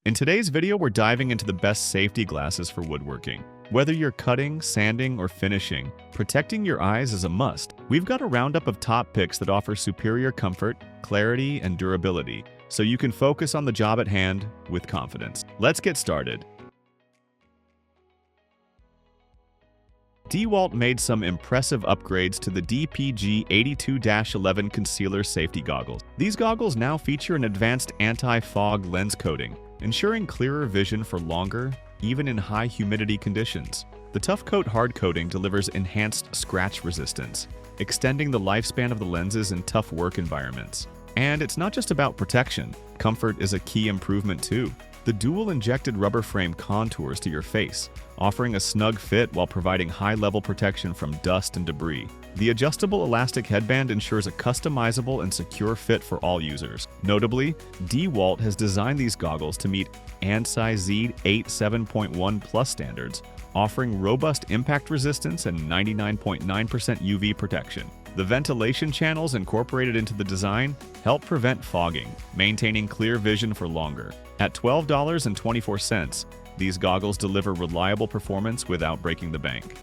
In today's video, we're diving into the best safety glasses for woodworking. Whether you're cutting, sanding, or finishing, protecting your eyes is a must. We've got a roundup of top picks that offer superior comfort, clarity, and durability, so you can focus on the job at hand with confidence. Let's get started. DeWalt made some impressive upgrades to the DPG82-11 Concealer Safety Goggles. These goggles now feature an advanced anti-fog lens coating, ensuring clearer vision for longer, even in high humidity conditions. The Tough Coat hard coating delivers enhanced scratch resistance, extending the lifespan of the lenses in tough work environments. And it's not just about protection. Comfort is a key improvement too. The dual-injected rubber frame contours to your face, offering a snug fit while providing high-level protection from dust and debris. The adjustable elastic headband ensures a customizable and secure fit for all users. Notably, DeWalt has designed these goggles to meet ANSI Z87.1 Plus standards, offering robust impact resistance and 99.9% UV protection. The ventilation channels incorporated into the design help prevent fogging, maintaining clear vision for longer. At $12.24, these goggles deliver reliable performance without breaking the bank.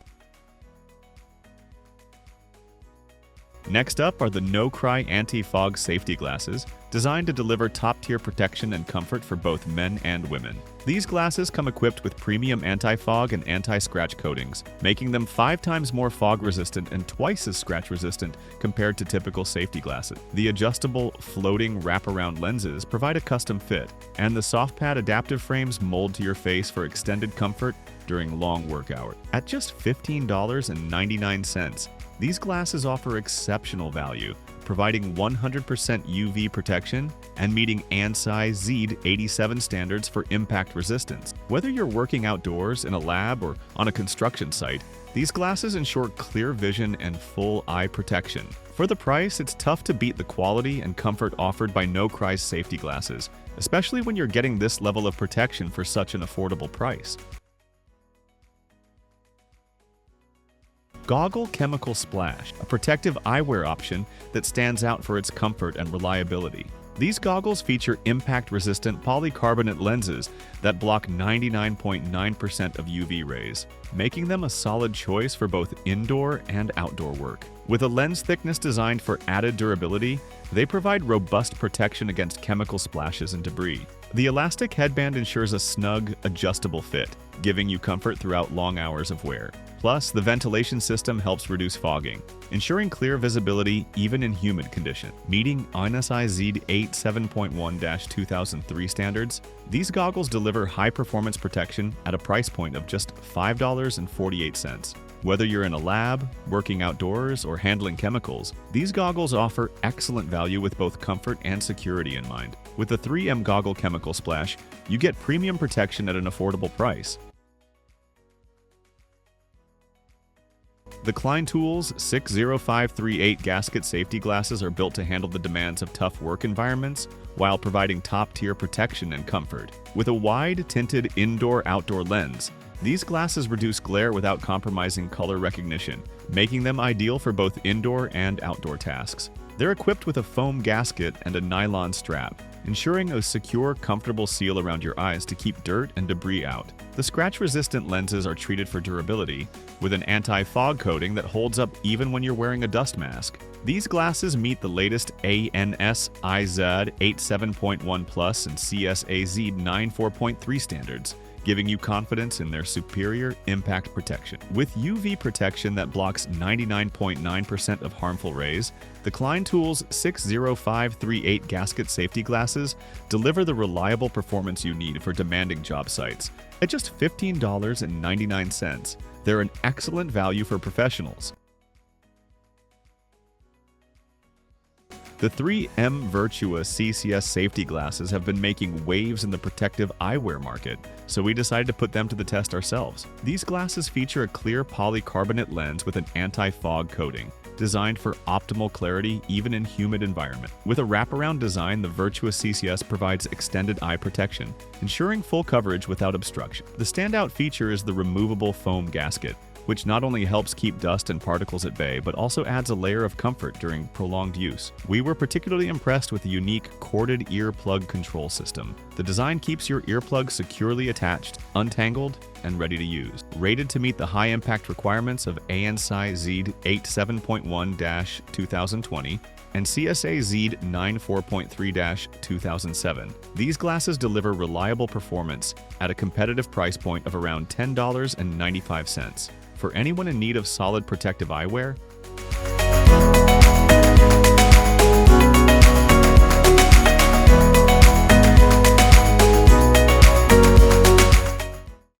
Next up are the No-Cry Anti-Fog Safety Glasses, designed to deliver top-tier protection and comfort for both men and women. These glasses come equipped with premium anti-fog and anti-scratch coatings, making them 5 times more fog-resistant and twice as scratch-resistant compared to typical safety glasses. The adjustable, floating wraparound lenses provide a custom fit, and the soft pad adaptive frames mold to your face for extended comfort during long work hours. At just $15.99, these glasses offer exceptional value, providing 100% UV protection and meeting ANSI Z87 standards for impact resistance. Whether you're working outdoors, in a lab, or on a construction site, these glasses ensure clear vision and full eye protection. For the price, it's tough to beat the quality and comfort offered by No-Cry's safety glasses, especially when you're getting this level of protection for such an affordable price. Goggle Chemical Splash, a protective eyewear option that stands out for its comfort and reliability. These goggles feature impact-resistant polycarbonate lenses that block 99.9% of UV rays, making them a solid choice for both indoor and outdoor work. With a lens thickness designed for added durability, they provide robust protection against chemical splashes and debris. The elastic headband ensures a snug, adjustable fit, giving you comfort throughout long hours of wear. Plus, the ventilation system helps reduce fogging, ensuring clear visibility even in humid conditions. Meeting ANSI Z87.1-2003 standards, these goggles deliver high-performance protection at a price point of just $5.48. Whether you're in a lab, working outdoors, or handling chemicals, these goggles offer excellent value with both comfort and security in mind. With the 3M Goggle Chemical Splash, you get premium protection at an affordable price. The Klein Tools 60538 gasket safety glasses are built to handle the demands of tough work environments while providing top-tier protection and comfort. With a wide, tinted indoor-outdoor lens, these glasses reduce glare without compromising color recognition, making them ideal for both indoor and outdoor tasks. They're equipped with a foam gasket and a nylon strap, ensuring a secure, comfortable seal around your eyes to keep dirt and debris out. The scratch-resistant lenses are treated for durability, with an anti-fog coating that holds up even when you're wearing a dust mask. These glasses meet the latest ANSI Z87.1 Plus and CSAZ 94.3 standards, giving you confidence in their superior impact protection. With UV protection that blocks 99.9% of harmful rays, the Klein Tools 60538 gasket safety glasses deliver the reliable performance you need for demanding job sites. At just $15.99, they're an excellent value for professionals. The 3M Virtua CCS safety glasses have been making waves in the protective eyewear market, so we decided to put them to the test ourselves. These glasses feature a clear polycarbonate lens with an anti-fog coating, designed for optimal clarity even in humid environments. With a wraparound design, the Virtua CCS provides extended eye protection, ensuring full coverage without obstruction. The standout feature is the removable foam gasket, which not only helps keep dust and particles at bay, but also adds a layer of comfort during prolonged use. We were particularly impressed with the unique corded earplug control system. The design keeps your earplug securely attached, untangled, and ready to use. Rated to meet the high-impact requirements of ANSI ZEED 87.1-2020 and CSA ZEED 94.3-2007. These glasses deliver reliable performance at a competitive price point of around $10.95. For anyone in need of solid protective eyewear,